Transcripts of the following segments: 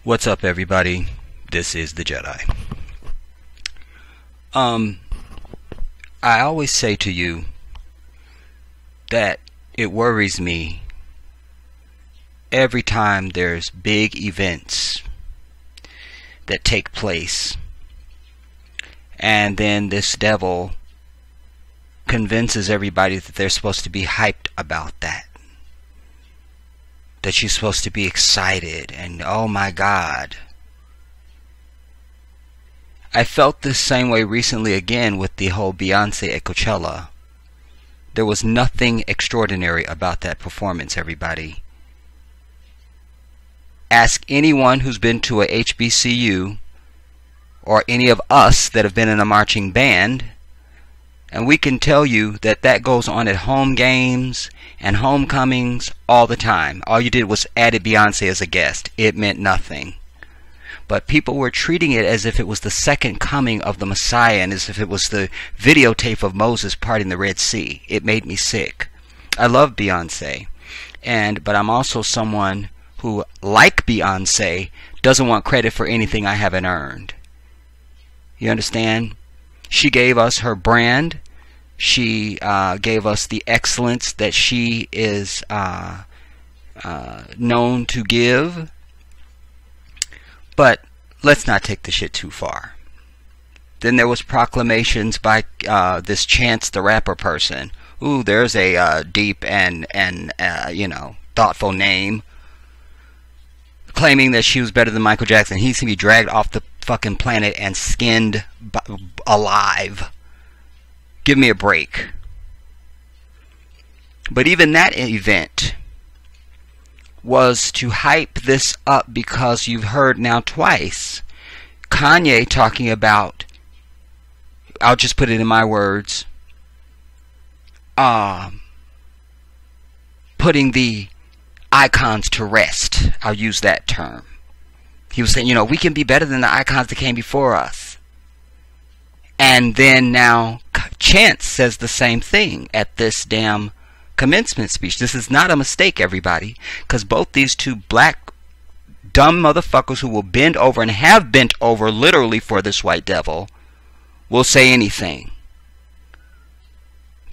What's up, everybody? This is the Jedi. I always say to you that it worries me every time there's big events that take place, and then this devil convinces everybody that they're supposed to be hyped about that. That you're supposed to be excited and oh my God. I felt this same way recently again with the whole Beyonce at Coachella. There was nothing extraordinary about that performance, everybody. Ask anyone who's been to a HBCU or any of us that have been in a marching band, and we can tell you that that goes on at home games and homecomings all the time. All you did was added Beyonce as a guest. It meant nothing. But people were treating it as if it was the second coming of the Messiah and as if it was the videotape of Moses parting the Red Sea. It made me sick. I love Beyonce, but I'm also someone who, like Beyonce, doesn't want credit for anything I haven't earned. You understand? She gave us her brand. She gave us the excellence that she is known to give. But let's not take the shit too far. Then there was proclamations by this Chance the Rapper person. Ooh, there's a deep and thoughtful name, claiming that she was better than Michael Jackson. He's gonna be dragged off the fucking planet and skinned alive. Give me a break. But even that event was to hype this up because you've heard now twice Kanye talking about, I'll just put it in my words, putting the icons to rest. I'll use that term. He was saying, we can be better than the icons that came before us. And then now Chance says the same thing at this damn commencement speech. This is not a mistake, everybody, because both these two black dumb motherfuckers who will bend over and have bent over literally for this white devil will say anything.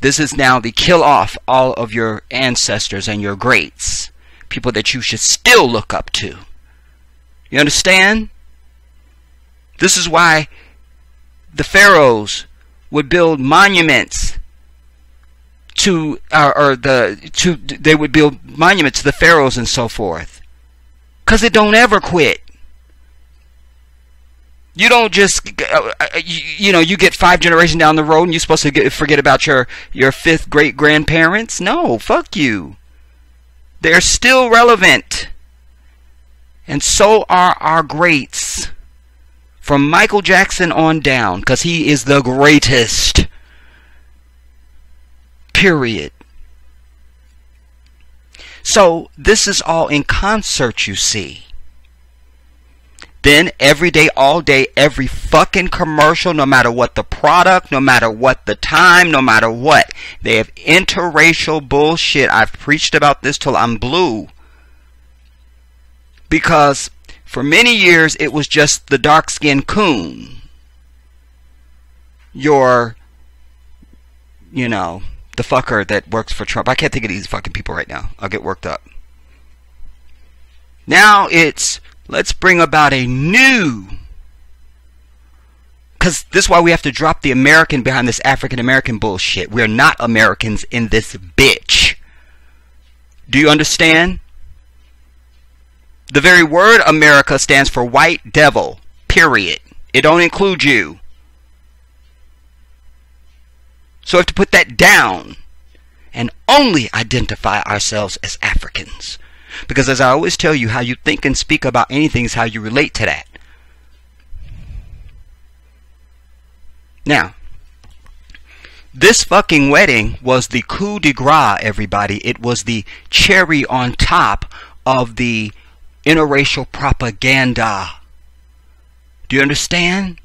This is now the kill off all of your ancestors and your greats, people that you should still look up to. You understand? This is why the pharaohs would build monuments to they would build monuments to the pharaohs and so forth, because it don't ever quit. You don't just you get 5 generations down the road and you're supposed to forget about your 5th great grandparents. No, fuck you. They're still relevant. And so are our greats. From Michael Jackson on down, because he is the greatest. Period. So this is all in concert, you see. Then every day, all day, every fucking commercial, no matter what the product, no matter what the time, no matter what, they have interracial bullshit. I've preached about this till I'm blue. Because for many years it was just the dark-skinned coon. The fucker that works for Trump. I can't think of these fucking people right now. I'll get worked up. Now it's, let's bring about a new, because this is why we have to drop the American behind this African American bullshit. We're not Americans in this bitch. Do you understand? The very word America stands for white devil. Period. It don't include you. So we have to put that down and only identify ourselves as Africans. Because as I always tell you, how you think and speak about anything is how you relate to that. Now, this fucking wedding was the coup de grace, everybody. It was the cherry on top of the interracial propaganda. Do you understand?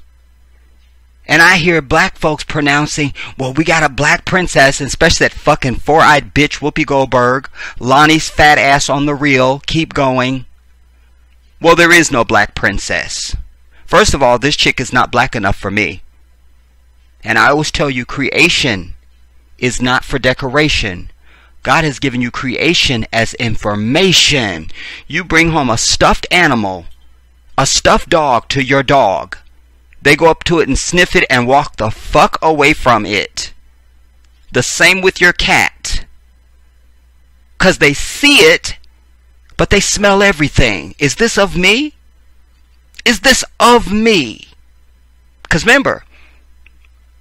And I hear black folks pronouncing, well, we got a black princess, and especially that fucking four-eyed bitch Whoopi Goldberg, Lonnie's fat ass on the reel, keep going. Well, there is no black princess. First of all, this chick is not black enough for me. And I always tell you, creation is not for decoration. God has given you creation as information. You bring home a stuffed animal, a stuffed dog to your dog. They go up to it and sniff it and walk the fuck away from it. The same with your cat. 'Cause they see it, but they smell everything. Is this of me? Is this of me? 'Cause remember,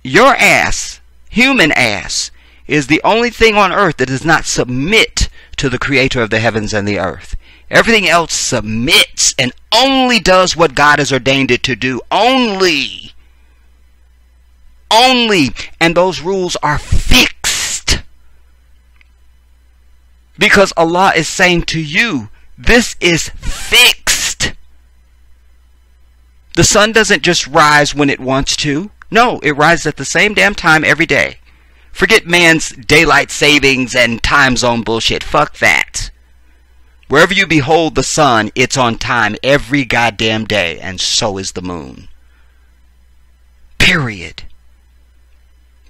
your ass, human ass, is the only thing on earth that does not submit to the creator of the heavens and the earth. Everything else submits and only does what God has ordained it to do. Only. And those rules are fixed. Because Allah is saying to you, this is fixed. The sun doesn't just rise when it wants to. No, it rises at the same damn time every day. Forget man's daylight savings and time zone bullshit. Fuck that. Wherever you behold the sun, it's on time every goddamn day, and so is the moon. Period.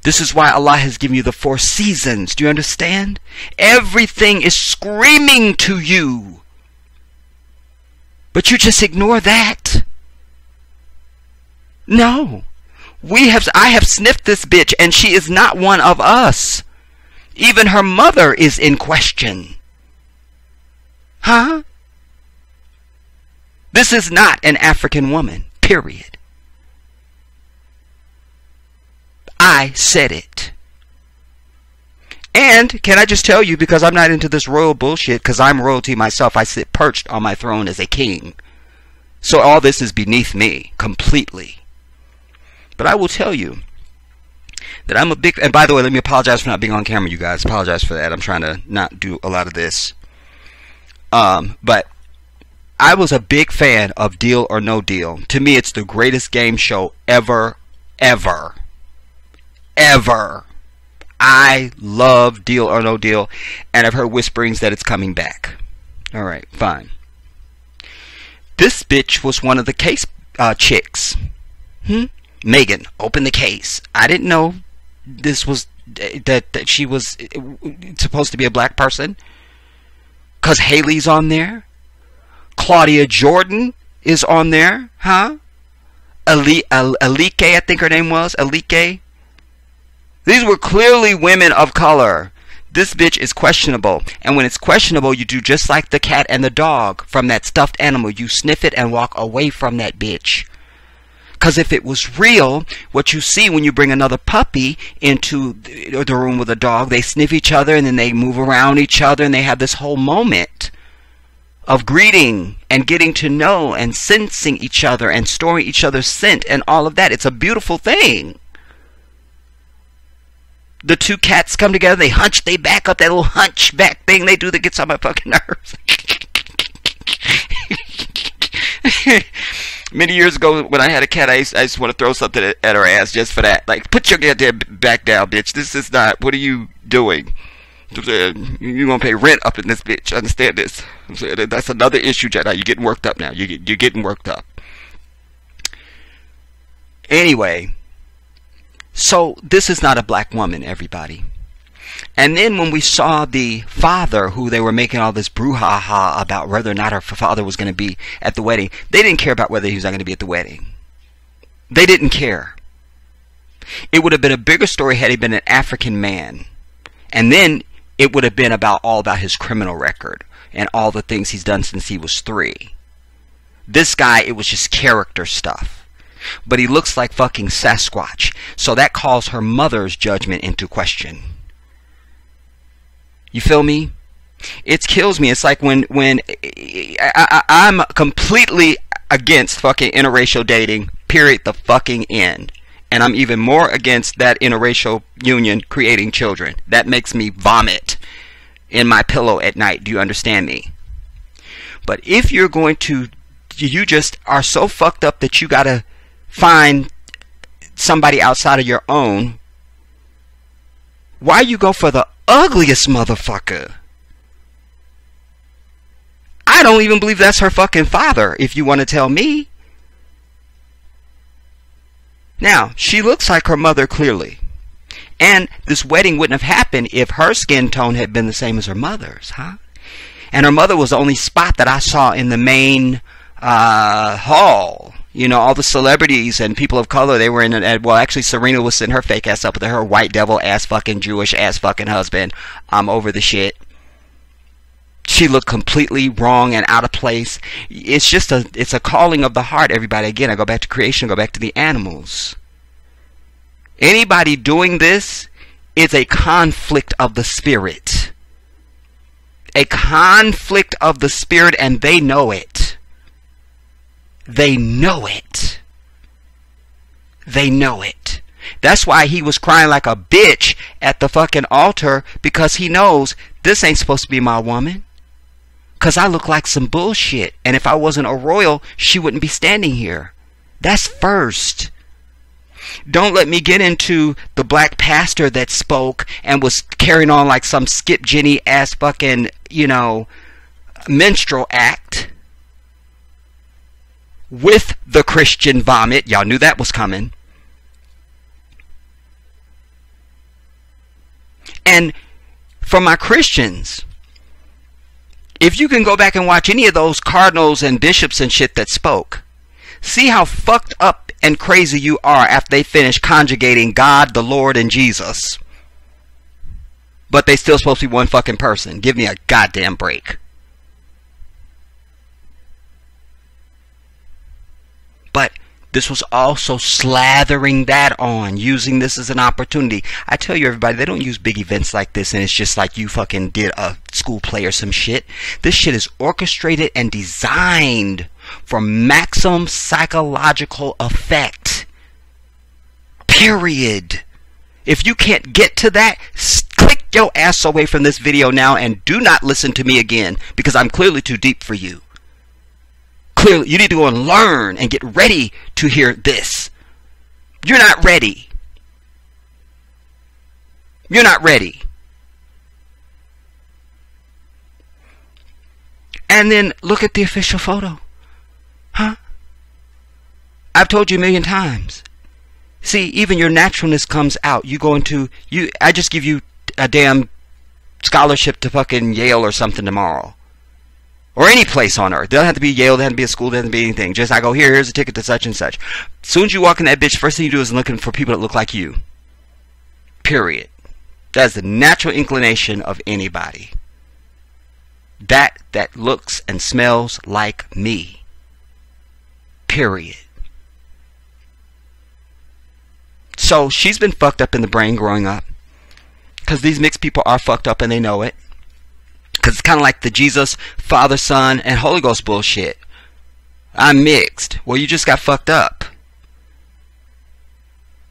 This is why Allah has given you the 4 seasons. Do you understand? Everything is screaming to you. But you just ignore that. No. I have sniffed this bitch, and she is not one of us. Even her mother is in question. Huh? This is not an African woman. Period. I said it. And can I just tell you, because I'm not into this royal bullshit, because I'm royalty myself, I sit perched on my throne as a king. So all this is beneath me completely. But I will tell you that I'm a big... And by the way, let me apologize for not being on camera, you guys. Apologize for that. I'm trying to not do a lot of this. But I was a big fan of Deal or No Deal. To me, it's the greatest game show ever. I love Deal or No Deal, and I've heard whisperings that it's coming back. Alright, fine. This bitch was one of the case chicks. Megan, open the case. I didn't know this was that she was supposed to be a black person. 'Cause Haley's on there. Claudia Jordan is on there. Huh? Alike, I think her name was. Alike. These were clearly women of color. This bitch is questionable. And when it's questionable, you do just like the cat and the dog from that stuffed animal. You sniff it and walk away from that bitch. 'Cause if it was real, what you see when you bring another puppy into the room with a dog, they sniff each other and then they move around each other and they have this whole moment of greeting and getting to know and sensing each other and storing each other's scent and all of that. It's a beautiful thing. The 2 cats come together, they hunch, they back up, that little hunchback thing they do that gets on my fucking nerves. Many years ago, when I had a cat, I used to want to throw something at her ass just for that. Like, put your goddamn back down, bitch. This is not... What are you doing? You're going to pay rent up in this bitch. Understand this. That's another issue, Jedi. You're getting worked up now. You're getting worked up. Anyway. So, this is not a black woman, everybody. And then when we saw the father, who they were making all this brouhaha about whether or not her father was going to be at the wedding, they didn't care about whether he was not going to be at the wedding. They didn't care. It would have been a bigger story had he been an African man. And then it would have been all about his criminal record and all the things he's done since he was 3. This guy, it was just character stuff. But he looks like fucking Sasquatch. So that calls her mother's judgment into question. You feel me? It kills me. It's like when I'm completely against fucking interracial dating, period, the fucking end. And I'm even more against that interracial union creating children. That makes me vomit in my pillow at night. Do you understand me? But if you're going to, you just are so fucked up that you gotta find somebody outside of your own, why you go for the ugliest motherfucker? I don't even believe that's her fucking father, if you want to tell me. Now, she looks like her mother clearly. And this wedding wouldn't have happened if her skin tone had been the same as her mother's, huh? And her mother was the only spot that I saw in the main hall. You know, all the celebrities and people of color, they were in it. Well, actually, Serena was sitting her fake ass up with her white devil ass fucking Jewish ass fucking husband. I'm over the shit. She looked completely wrong and out of place. It's just it's a calling of the heart, everybody. Again, I go back to creation, I go back to the animals. Anybody doing this is a conflict of the spirit. A conflict of the spirit, and they know it. They know it. They know it. That's why he was crying like a bitch at the fucking altar, because he knows this ain't supposed to be my woman. Because I look like some bullshit. And if I wasn't a royal, she wouldn't be standing here. That's first. Don't let me get into the black pastor that spoke and was carrying on like some Skip Jenny ass fucking, you know, minstrel act with the Christian vomit. Y'all knew that was coming. And for my Christians, if you can go back and watch any of those cardinals and bishops and shit that spoke, see how fucked up and crazy you are after they finish conjugating God, the Lord, and Jesus. But they still supposed to be one fucking person. Give me a goddamn break. But this was also slathering that on, using this as an opportunity. I tell you, everybody, they don't use big events like this and it's just like you fucking did a school play or some shit. This shit is orchestrated and designed for maximum psychological effect. Period. If you can't get to that, click your ass away from this video now and do not listen to me again, because I'm clearly too deep for you. Clearly, you need to go and learn and get ready to hear this. You're not ready. You're not ready. And then look at the official photo. Huh? I've told you a million times. See, even your naturalness comes out. You go into I just give you a damn scholarship to fucking Yale or something tomorrow. Or any place on earth. It doesn't have to be Yale, it doesn't have to be a school, it doesn't have to be anything. Just I go, here's a ticket to such and such. As soon as you walk in that bitch, first thing you do is looking for people that look like you. Period. That's the natural inclination of anybody. That looks and smells like me. Period. So she's been fucked up in the brain growing up. Because these mixed people are fucked up and they know it. Because it's kind of like the Jesus, Father, Son, and Holy Ghost bullshit. I'm mixed. Well, you just got fucked up.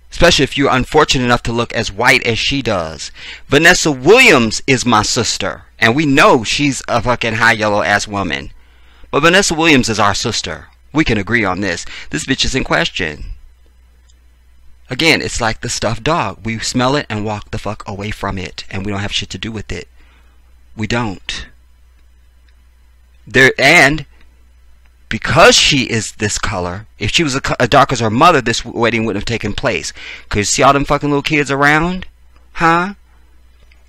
Especially if you're unfortunate enough to look as white as she does. Vanessa Williams is my sister. And we know she's a fucking high yellow ass woman. But Vanessa Williams is our sister. We can agree on this. This bitch is in question. Again, it's like the stuffed dog. We smell it and walk the fuck away from it. And we don't have shit to do with it. We don't. And because she is this color, if she was as dark as her mother, this wedding wouldn't have taken place. Because see all them fucking little kids around? Huh?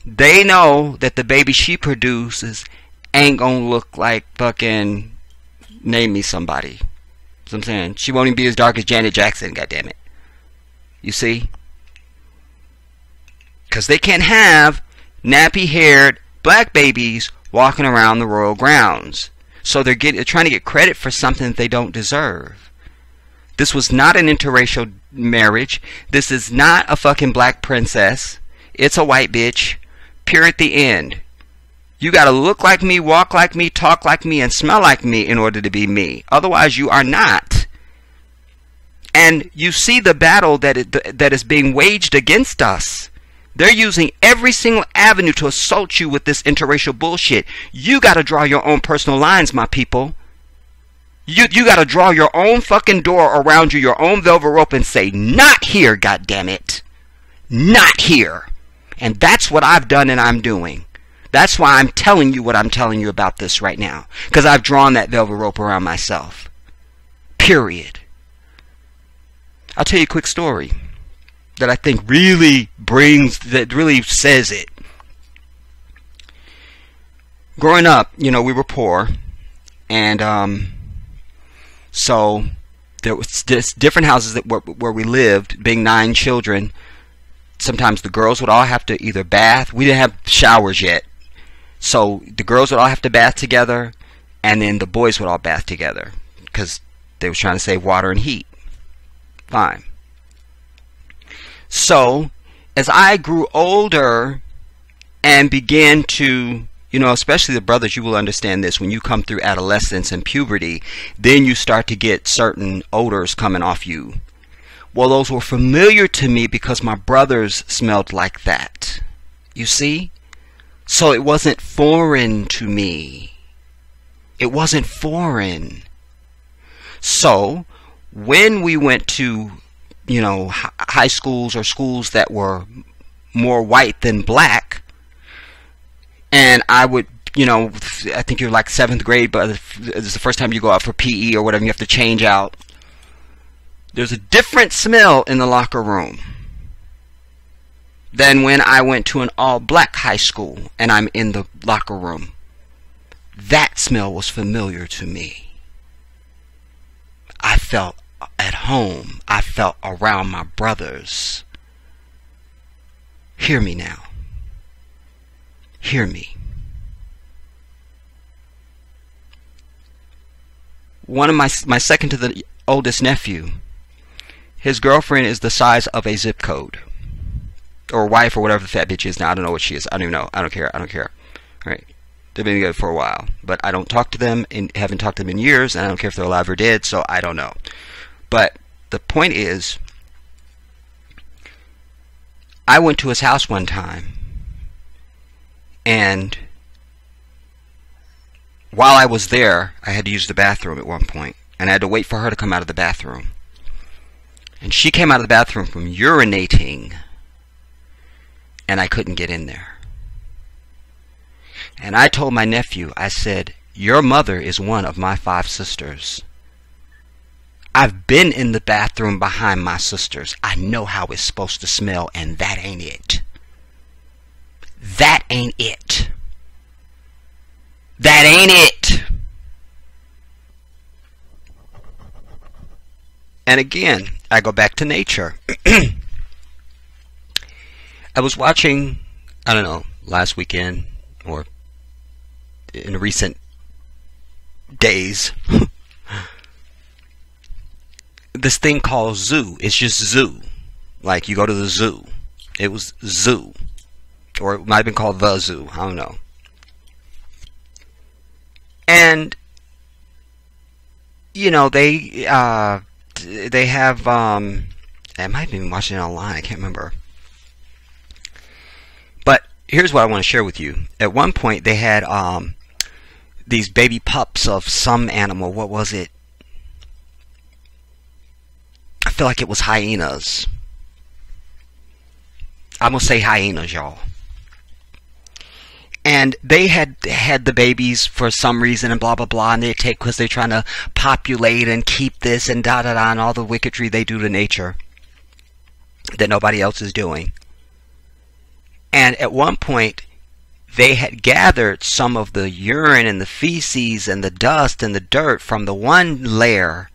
They know that the baby she produces ain't gonna look like fucking, name me somebody. That's what I'm saying. She won't even be as dark as Janet Jackson, goddammit. You see? Because they can't have nappy-haired black babies walking around the royal grounds. So they're trying to get credit for something that they don't deserve. This was not an interracial marriage. This is not a fucking black princess. It's a white bitch. Pure at the end. You gotta look like me, walk like me, talk like me, and smell like me in order to be me. Otherwise, you are not. And you see the battle that is being waged against us. They're using every single avenue to assault you with this interracial bullshit. You gotta draw your own personal lines, my people. You gotta draw your own fucking door around you, your own velvet rope, and say, not here, goddammit. Not here. And that's what I've done and I'm doing. That's why I'm telling you what I'm telling you about this right now. Because I've drawn that velvet rope around myself. Period. I'll tell you a quick story that I think really says it. Growing up, we were poor. And so there was different houses where we lived, being 9 children. Sometimes the girls would all have to either bath. We didn't have showers yet. So the girls would all have to bath together, and then the boys would all bath together because they were trying to save water and heat. Fine. So as I grew older and began to, especially the brothers, you will understand this, when you come through adolescence and puberty, then you start to get certain odors coming off you. Well, those were familiar to me because my brothers smelled like that. You see? So it wasn't foreign to me. It wasn't foreign. So when we went to, high schools or schools that were more white than black, and I would, I think you're like 7th grade, but it's the first time you go out for PE or whatever, you have to change out. There's a different smell in the locker room than when I went to an all-black high school and I'm in the locker room. That smell was familiar to me. I felt at home. I felt around my brothers. Hear me now. Hear me. One of my second to the oldest nephew, his girlfriend is the size of a zip code. Or wife, or whatever the fat bitch is now. I don't know what she is. I don't even know. I don't care. All right. They've been together for a while. But I don't talk to them, and haven't talked to them in years, and I don't care if they're alive or dead, so I don't know. But the point is, I went to his house one time, and while I was there, I had to use the bathroom at one point, and I had to wait for her to come out of the bathroom. And she came out of the bathroom from urinating, and I couldn't get in there. And I told my nephew, I said, your mother is one of my 5 sisters. I've been in the bathroom behind my sisters. I know how it's supposed to smell, and that ain't it. That ain't it. That ain't it. And again, I go back to nature. I was watching, I don't know, last weekend or in recent days, this thing called Zoo. It's just Zoo. Like you go to the zoo. It was Zoo. Or it might have been called The Zoo. I don't know. And, they have, I might have been watching it online. I can't remember. But here's what I want to share with you. At one point, they had these baby pups of some animal. What was it? I feel like it was hyenas. I'm going to say hyenas, y'all. And they had the babies for some reason and blah, blah, blah. And they take because they're trying to populate and keep this and da, da, da, and all the wickedry they do to nature that nobody else is doing. And at one point, they had gathered some of the urine and the feces and the dust and the dirt from the one layer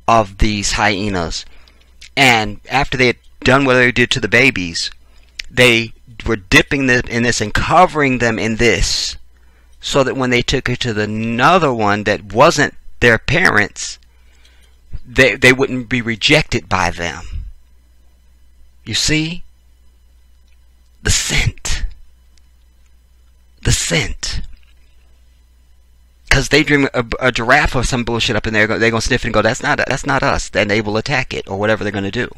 of these hyenas. And after they had done what they did to the babies, they were dipping them in this and covering them in this, so that when they took it to another one that wasn't their parents, they wouldn't be rejected by them. You see? The scent. The scent. Because they dream a giraffe or some bullshit up in there, they're going to sniff it and go, that's not us. Then they will attack it, or whatever they're going to do.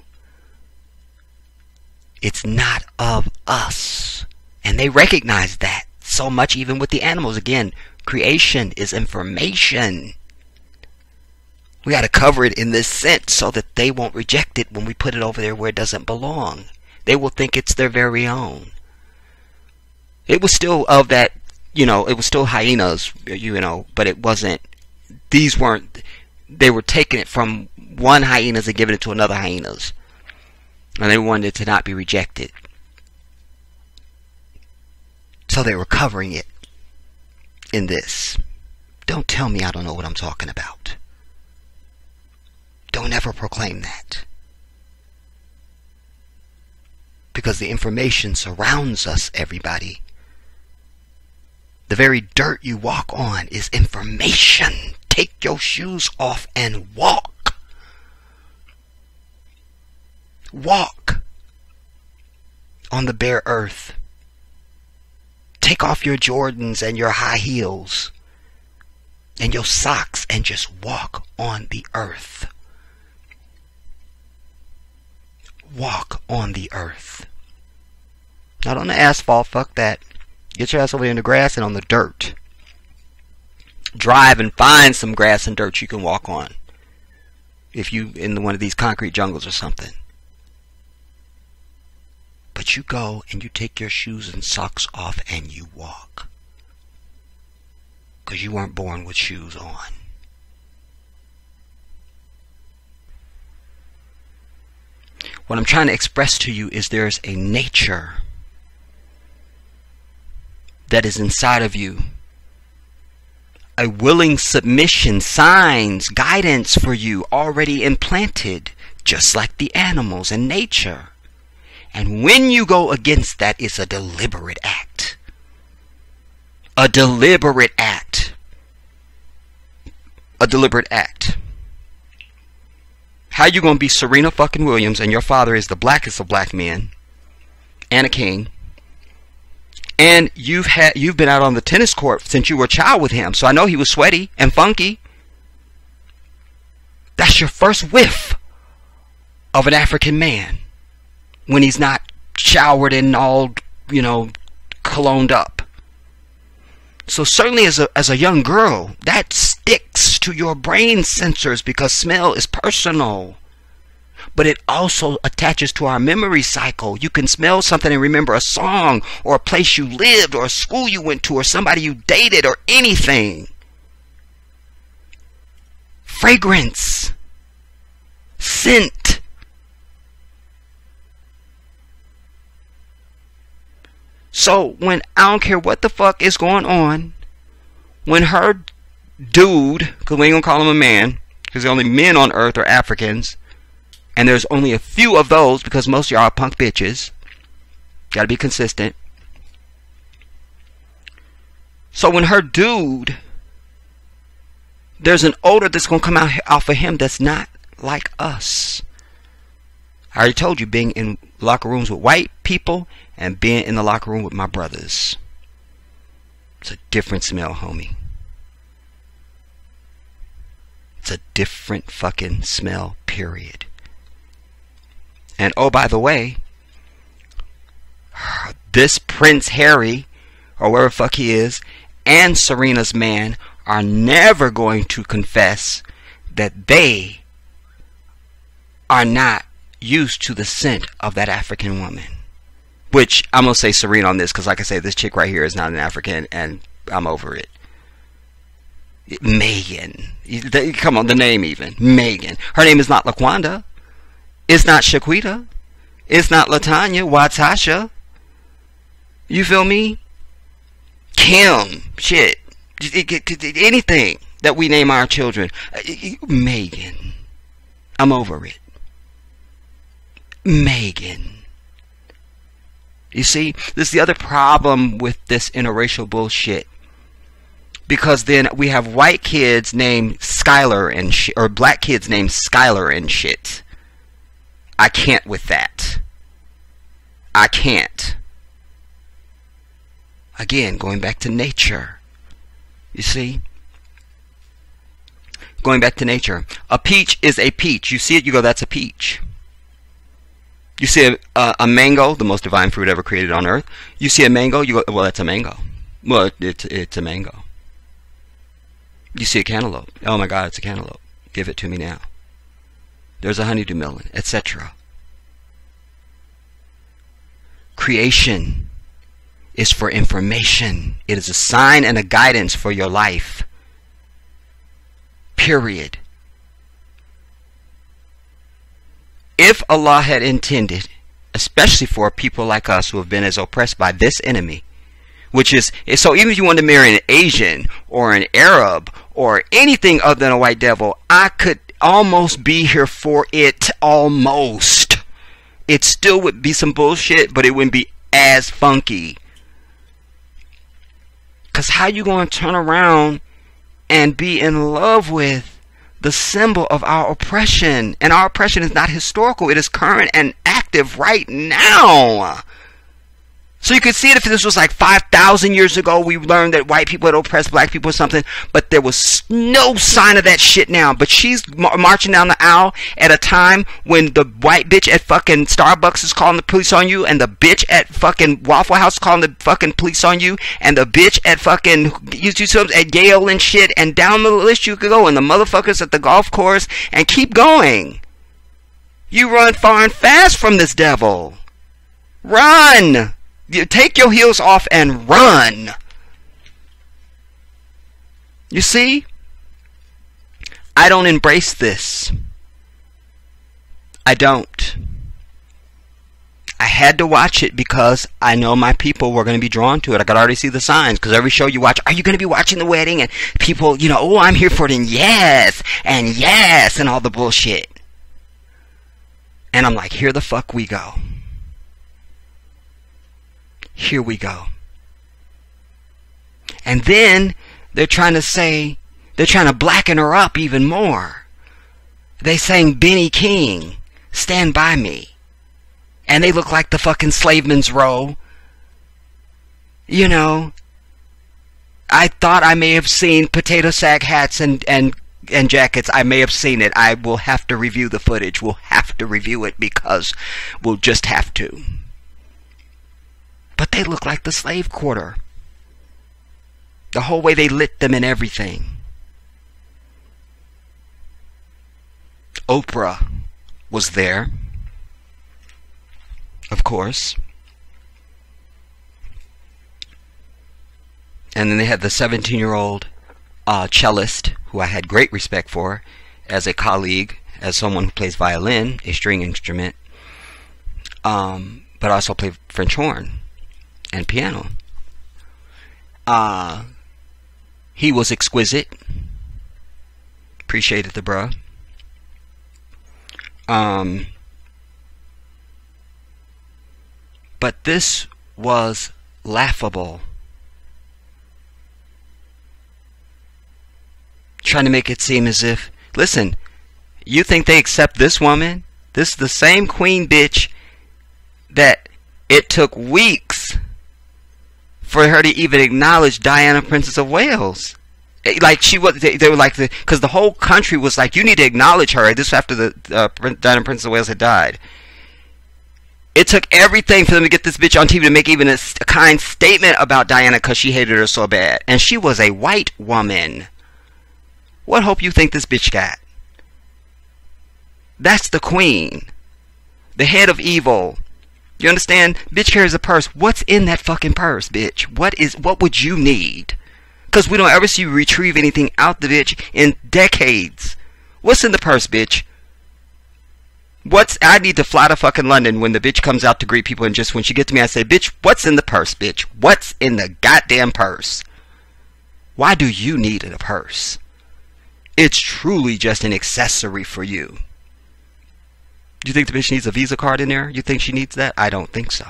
It's not of us. And they recognize that so much even with the animals. Again, creation is information. We got to cover it in this scent so that they won't reject it when we put it over there where it doesn't belong. They will think it's their very own. It was still of that, you know, it was still hyenas, you know, but it wasn't, these weren't, they were taking it from one hyenas and giving it to another hyenas. And they wanted it to not be rejected. So they were covering it in this. Don't tell me I don't know what I'm talking about. Don't ever proclaim that. Because the information surrounds us, everybody. The very dirt you walk on is information. Take your shoes off and walk. Walk on the bare earth. Take off your Jordans and your high heels and your socks and just walk on the earth. Walk on the earth. Not on the asphalt, fuck that. Get your ass over in the grass and on the dirt. Drive and find some grass and dirt you can walk on. If you in one of these concrete jungles or something. But you go and you take your shoes and socks off and you walk. Because you weren't born with shoes on. What I'm trying to express to you is there's a nature that is inside of you. A willing submission, signs, guidance for you already implanted, just like the animals in nature. And when you go against that, it's a deliberate act. A deliberate act. A deliberate act. How you gonna be Serena fucking Williams and your father is the blackest of black men and a king, and you've been out on the tennis court since you were a child with him, so I know he was sweaty and funky. That's your first whiff of an African man when he's not showered and all, you know, cologned up. So certainly as a young girl, that sticks to your brain sensors because smell is personal. But it also attaches to our memory cycle. You can smell something and remember a song or a place you lived or a school you went to or somebody you dated or anything. Fragrance. Scent. So when, I don't care what the fuck is going on, when her dude, because we ain't gonna call him a man, because the only men on earth are Africans, and there's only a few of those because most of y'all are punk bitches. Gotta be consistent. So when her dude, there's an odor that's gonna come out off of him that's not like us. I already told you, being in locker rooms with white people and being in the locker room with my brothers. It's a different smell, homie. It's a different fucking smell, period. And oh, by the way, this Prince Harry, or wherever the fuck he is, and Serena's man are never going to confess that they are not used to the scent of that African woman. Which, I'm going to say Serena on this, because like I say, this chick right here is not an African, and I'm over it. Megan. Come on, the name even. Megan. Her name is not Laquanda. It's not Shaquita. It's not Latanya. Watasha. You feel me? Kim. Shit. Anything that we name our children. Megan. I'm over it. Megan. You see, this is the other problem with this interracial bullshit. Because then we have white kids named Skylar and shit, or black kids named Skylar and shit. I can't with that. I can't. Again, going back to nature. You see? Going back to nature. A peach is a peach. You see it, you go, that's a peach. You see a mango, the most divine fruit ever created on earth. You see a mango, you go, well, that's a mango. Well, it's a mango. You see a cantaloupe. Oh my God, it's a cantaloupe. Give it to me now. There's a honeydew melon, etc. Creation is for information. It is a sign and a guidance for your life. Period. If Allah had intended, especially for people like us who have been as oppressed by this enemy, which is, so even if you want to marry an Asian or an Arab or anything other than a white devil, I could almost be here for it. Almost. It still would be some bullshit, but it wouldn't be as funky. Because how you going to turn around and be in love with the symbol of our oppression? And our oppression is not historical. It is current and active right now. So you could see it if this was like 5,000 years ago. We learned that white people had oppressed black people or something. But there was no sign of that shit now. But she's marching down the aisle at a time when the white bitch at fucking Starbucks is calling the police on you. And the bitch at fucking Waffle House is calling the fucking police on you. And the bitch at fucking at Yale and shit. And down the list you could go. And the motherfuckers at the golf course. And keep going. You run far and fast from this devil. Run! You take your heels off and run. You see? I don't embrace this. I don't. I had to watch it because I know my people were going to be drawn to it. I could already see the signs, because every show you watch, are you going to be watching the wedding? And people, you know, oh, I'm here for it, and yes, and all the bullshit. And I'm like, here the fuck we go. Here we go. And then they're trying to blacken her up even more. They sang Benny King, Stand By Me. And they look like the fucking Slaveman's Row. You know, I thought I may have seen potato sack hats and jackets. I may have seen it. I will have to review the footage. We'll have to review it because we'll just have to. But they look like the slave quarter. The whole way they lit them and everything. Oprah was there, of course. And then they had the 17-year-old cellist, who I had great respect for as a colleague, as someone who plays violin, a string instrument, but also played French horn and piano. He was exquisite. Appreciated the bruh. But this was laughable. Trying to make it seem as if, listen, you think they accept this woman? This is the same queen bitch that it took weeks for her to even acknowledge Diana, Princess of Wales. Like she was, they were like, because the whole country was like, you need to acknowledge her. This was after the Diana, Princess of Wales had died. It took everything for them to get this bitch on TV to make even a kind statement about Diana because she hated her so bad. And she was a white woman. What hope you think this bitch got? That's the queen. The head of evil. You understand? Bitch carries a purse. What's in that fucking purse, bitch? What would you need? Because we don't ever see you retrieve anything out the bitch in decades. What's in the purse, bitch? I need to fly to fucking London when the bitch comes out to greet people, and just when she gets to me I say, bitch, what's in the purse, bitch? What's in the goddamn purse? Why do you need a purse? It's truly just an accessory for you. Do you think the bitch needs a Visa card in there? You think she needs that? I don't think so.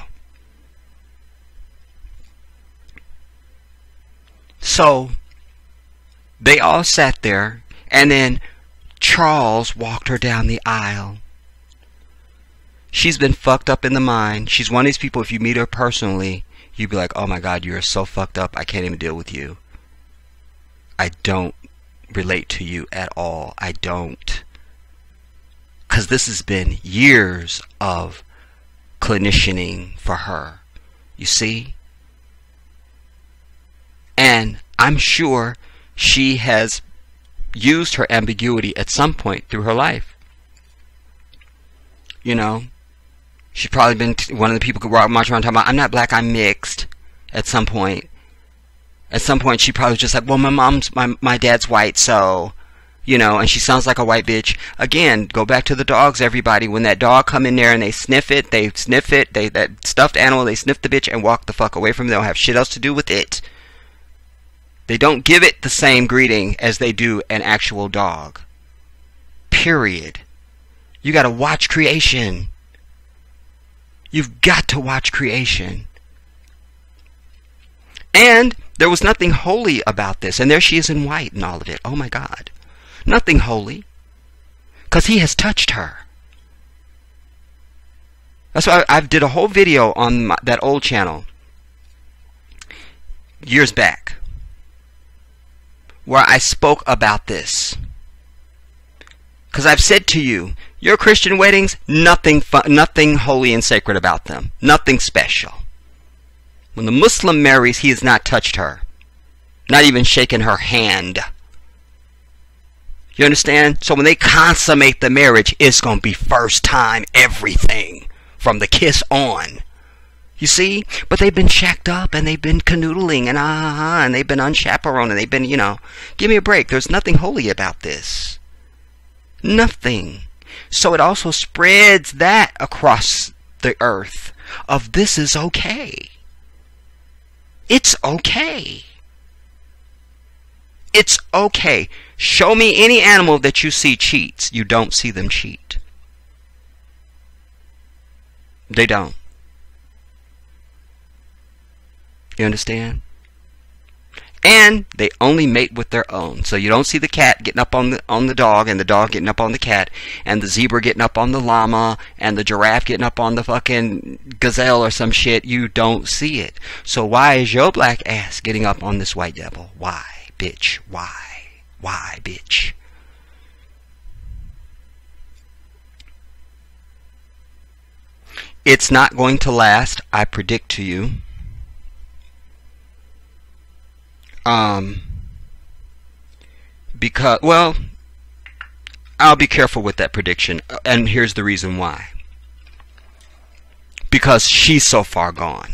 So, they all sat there, and then Charles walked her down the aisle. She's been fucked up in the mind. She's one of these people, if you meet her personally, you'd be like, oh my God, you're so fucked up, I can't even deal with you. I don't relate to you at all. I don't. Because this has been years of clinicianing for her. You see? And I'm sure she has used her ambiguity at some point through her life. You know? She's probably been one of the people who march around talking about, I'm not black, I'm mixed. at some point. At some point she probably was just like, well, my dad's white, so, you know, and she sounds like a white bitch. Again, go back to the dogs, everybody. When that dog come in there and they sniff it, that stuffed animal, they sniff the bitch and walk the fuck away from it. They don't have shit else to do with it. They don't give it the same greeting as they do an actual dog. Period. You gotta watch creation. You've got to watch creation. And there was nothing holy about this. And there she is in white and all of it. Oh my God. Nothing holy. Because he has touched her. That's why I did a whole video on that old channel years back, where I spoke about this. Because I've said to you, your Christian weddings, nothing holy and sacred about them. Nothing special. When the Muslim marries, he has not touched her. Not even shaken her hand. You understand? So when they consummate the marriage, it's going to be first time everything. From the kiss on. You see? But they've been shacked up and they've been canoodling and they've been unchaperoned and they've been, you know. Give me a break. There's nothing holy about this. Nothing. So it also spreads that across the earth of this is okay. It's okay. It's okay. Show me any animal that you see cheats. You don't see them cheat. They don't. You understand? And they only mate with their own. So you don't see the cat getting up on the dog, and the dog getting up on the cat, and the zebra getting up on the llama, and the giraffe getting up on the fucking gazelle or some shit. You don't see it. So why is your black ass getting up on this white devil? Why, bitch? Why? Why, bitch? It's not going to last, I predict to you. Because, well, I'll be careful with that prediction, and here's the reason why. Because she's so far gone.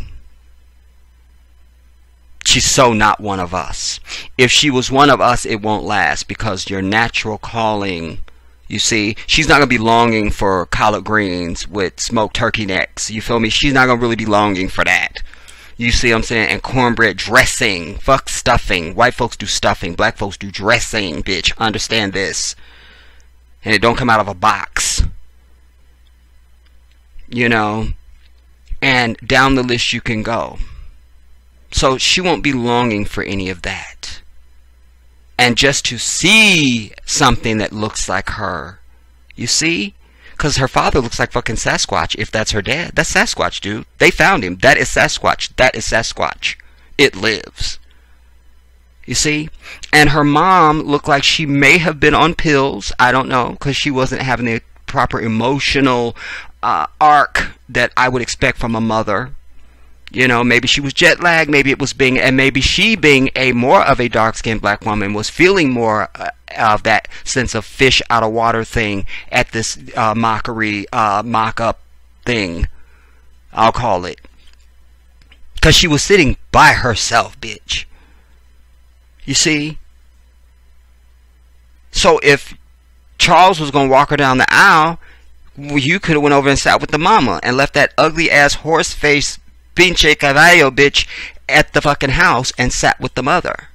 She's so not one of us. If she was one of us, it won't last, because your natural calling, you see, she's not going to be longing for collard greens with smoked turkey necks. You feel me? She's not going to really be longing for that. You see what I'm saying? And cornbread dressing. Fuck stuffing. White folks do stuffing. Black folks do dressing, bitch. Understand this. And it don't come out of a box. You know? And down the list you can go. So she won't be longing for any of that. And just to see something that looks like her. You see? Because her father looks like fucking Sasquatch, if that's her dad. That's Sasquatch, dude. They found him. That is Sasquatch. That is Sasquatch. It lives. You see? And her mom looked like she may have been on pills. I don't know, because she wasn't having the proper emotional arc that I would expect from a mother. You know, maybe she was jet lagged, maybe it was being, and maybe she being a more of a dark-skinned black woman was feeling more of that sense of fish out of water thing at this mockery, mock-up thing, I'll call it. Because she was sitting by herself, bitch. You see? So if Charles was going to walk her down the aisle, you could have went over and sat with the mama and left that ugly-ass horse-faced pinche caballo bitch at the fucking house and sat with the mother.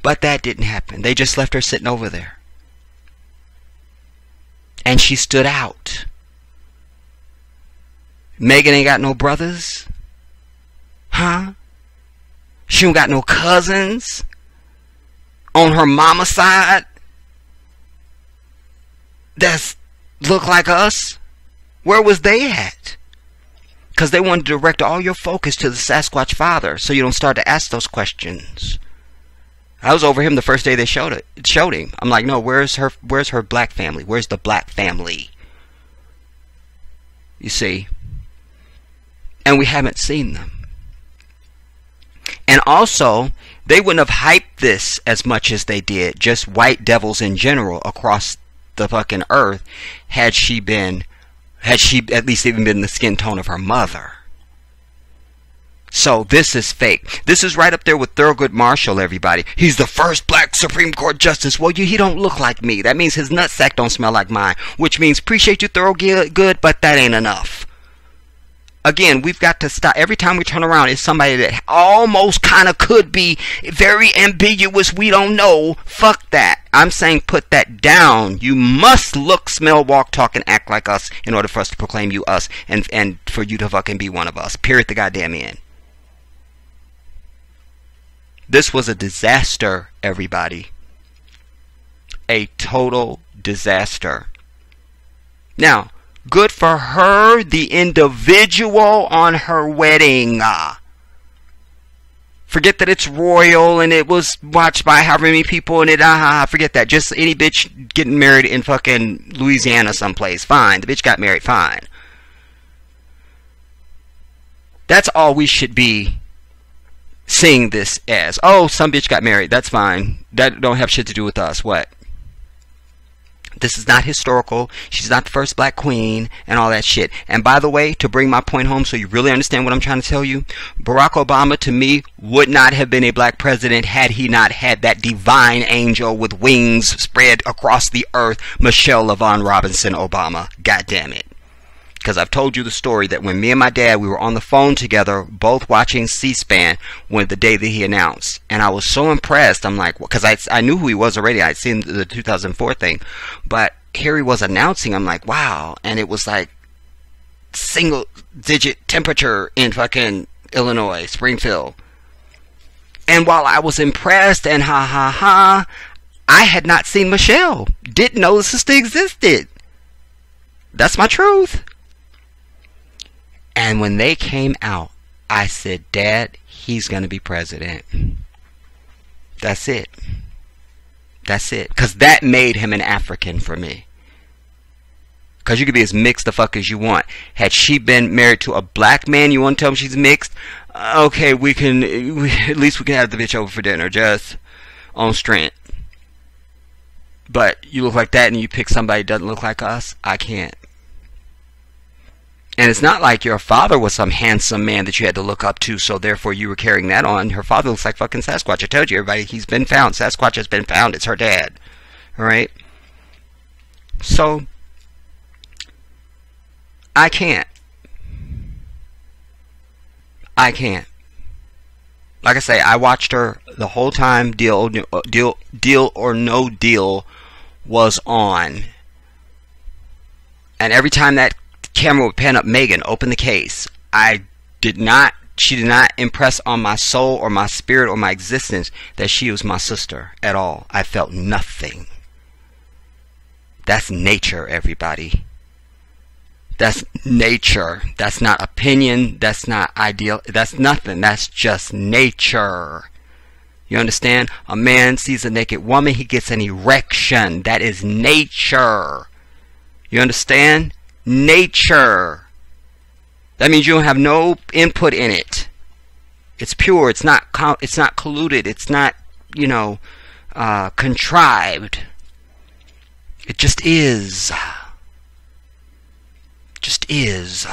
But that didn't happen. They just left her sitting over there. And she stood out. Megan ain't got no brothers. Huh? She don't got no cousins on her mama's side that's look like us. Where was they at? Because they wanted to direct all your focus to the Sasquatch father, so you don't start to ask those questions. I was over him the first day they showed him. I'm like, no, where's her black family? Where's the black family? You see? And we haven't seen them. And also, they wouldn't have hyped this as much as they did, just white devils in general across the fucking earth, had she at least even been the skin tone of her mother. So this is fake. This is right up there with Thurgood Marshall, everybody. He's the first black Supreme Court justice. Well, he don't look like me. That means his nutsack don't smell like mine. Which means appreciate you, Thurgood, but that ain't enough. Again, we've got to stop. Every time we turn around, it's somebody that almost kind of could be very ambiguous. We don't know. Fuck that. I'm saying put that down. You must look, smell, walk, talk, and act like us in order for us to proclaim you us and for you to fucking be one of us. Period the goddamn end. This was a disaster, everybody. A total disaster. Now, good for her, the individual, on her wedding. Forget that it's royal and it was watched by however many people and forget that. Just any bitch getting married in fucking Louisiana someplace. Fine. The bitch got married. Fine. That's all we should be seeing this as. Oh, some bitch got married. That's fine. That don't have shit to do with us. What? This is not historical. She's not the first black queen and all that shit. And by the way, to bring my point home so you really understand what I'm trying to tell you, Barack Obama, to me, would not have been a black president had he not had that divine angel with wings spread across the earth, Michelle LaVaughn Robinson Obama. God damn it. Because I've told you the story that when me and my dad, we were on the phone together, both watching C-SPAN when the day that he announced. And I was so impressed. I'm like, because I knew who he was already. I'd seen the 2004 thing. But here he was announcing. I'm like, wow. And it was like single-digit temperature in fucking Illinois, Springfield. And while I was impressed and I had not seen Michelle. Didn't know the sister existed. That's my truth. And when they came out, I said, Dad, he's going to be president. That's it. That's it. Because that made him an African for me. Because you could be as mixed the fuck as you want. Had she been married to a black man, you want to tell me she's mixed? Okay, at least we can have the bitch over for dinner, just on strength. But you look like that and you pick somebody who doesn't look like us? I can't. And it's not like your father was some handsome man that you had to look up to, so therefore you were carrying that on. Her father looks like fucking Sasquatch. I told you, everybody, he's been found. Sasquatch has been found. It's her dad. Alright? So, I can't. I can't. Like I say, I watched her the whole time Deal or No Deal was on. And every time that camera would pan up, Megan, open the case, she did not impress on my soul or my spirit or my existence that she was my sister at all. I felt nothing. That's nature, everybody. That's nature. That's not opinion. That's not ideal. That's nothing. That's just nature. You understand? A man sees a naked woman, he gets an erection. That is nature. You understand? Nature. That means you don't have no input in it. It's pure. It's not colluded. It's not, contrived. It just is. Just is.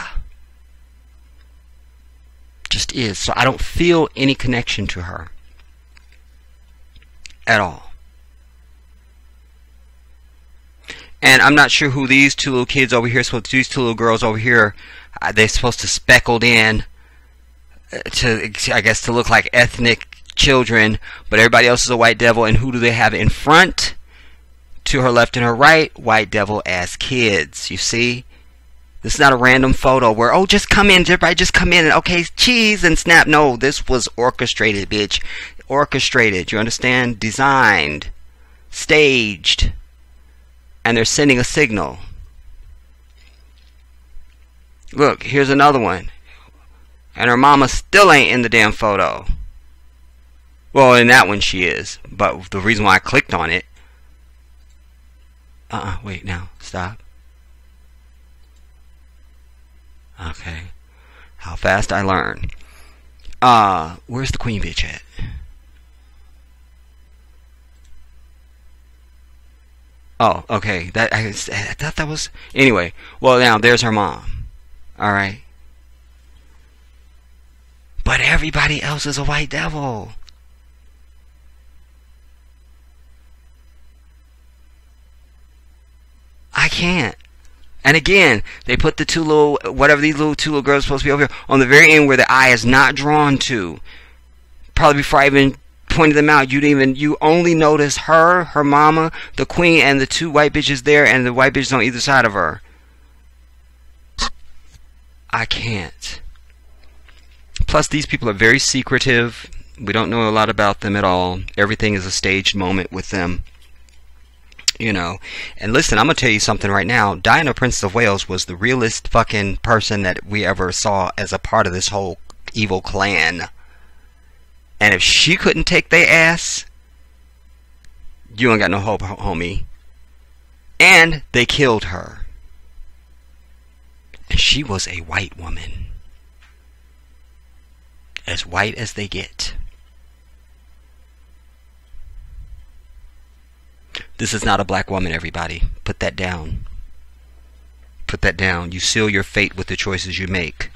Just is. So I don't feel any connection to her at all. And I'm not sure who these two little kids over here, these two little girls over here, they're supposed to speckled in to, I guess, to look like ethnic children, but everybody else is a white devil. And who do they have in front? To her left and her right, white devil as kids. You see? This is not a random photo where, oh, just come in, everybody just come in, and okay, cheese and snap. No, this was orchestrated, bitch. Orchestrated, you understand? Designed. Staged. And they're sending a signal. Look, here's another one. And her mama still ain't in the damn photo. Well, in that one she is. But the reason why I clicked on it. Wait, now. Stop. Okay. How fast I learn. Where's the queen bitch at? Oh, okay. I thought that was... Anyway. Well, now, there's her mom. Alright. But everybody else is a white devil. I can't. And again, they put the two little, whatever these two little girls are supposed to be over here, on the very end where the eye is not drawn to. Probably before I even pointed them out, you only notice her, her mama, the queen, and the two white bitches there, and the white bitches on either side of her. I can't. Plus, these people are very secretive. We don't know a lot about them at all. Everything is a staged moment with them. You know, and listen, I'm gonna tell you something right now. Diana, Princess of Wales, was the realest fucking person that we ever saw as a part of this whole evil clan. And if she couldn't take their ass, you ain't got no hope, homie. And they killed her. And she was a white woman. As white as they get. This is not a black woman, everybody. Put that down. Put that down. You seal your fate with the choices you make.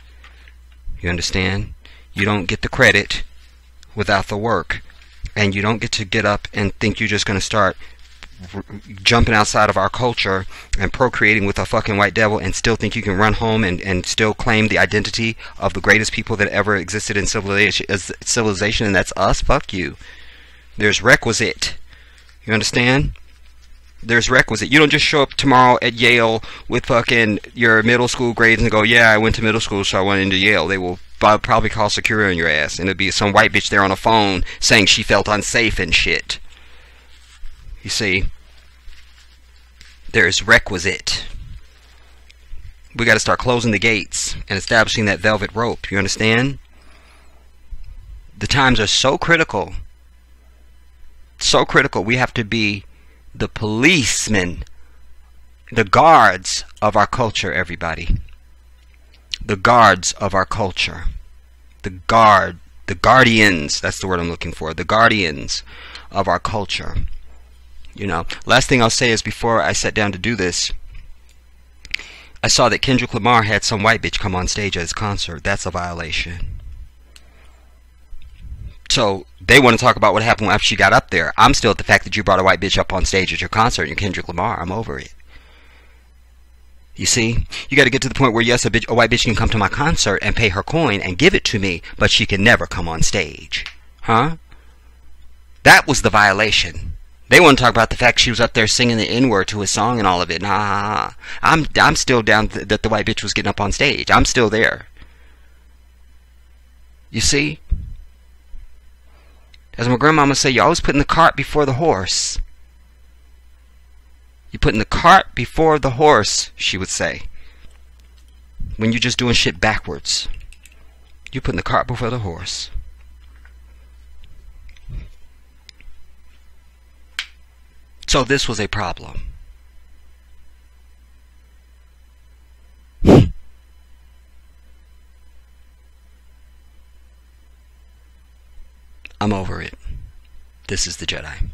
You understand? You don't get the credit without the work. And you don't get to get up and think you're just going to start jumping outside of our culture and procreating with a fucking white devil and still think you can run home and still claim the identity of the greatest people that ever existed in civilization, and that's us. Fuck you. There's requisite. You understand? There's requisite. You don't just show up tomorrow at Yale with fucking your middle school grades and go, yeah, I went to middle school, so I went into Yale. They will probably call security on your ass, and it'll be some white bitch there on a phone saying she felt unsafe and shit. You see? There's requisite. We got to start closing the gates and establishing that velvet rope. You understand? The times are so critical. So critical. We have to be the policemen, the guards of our culture, everybody. The guards of our culture. The guardians, that's the word I'm looking for. The guardians of our culture. You know, last thing I'll say is before I sat down to do this, I saw that Kendrick Lamar had some white bitch come on stage at his concert. That's a violation. So they want to talk about what happened after she got up there. I'm still at the fact that you brought a white bitch up on stage at your concert and you're Kendrick Lamar. I'm over it. You see? You got to get to the point where, yes, a white bitch can come to my concert and pay her coin and give it to me, but she can never come on stage. Huh? That was the violation. They want to talk about the fact she was up there singing the N-word to his song and all of it. Nah. I'm still down that the white bitch was getting up on stage. I'm still there. You see? As my grandmama said, you're always putting the cart before the horse. You're putting the cart before the horse, she would say. When you're just doing shit backwards. You're putting the cart before the horse. So this was a problem. I'm over it. This is the Jedi.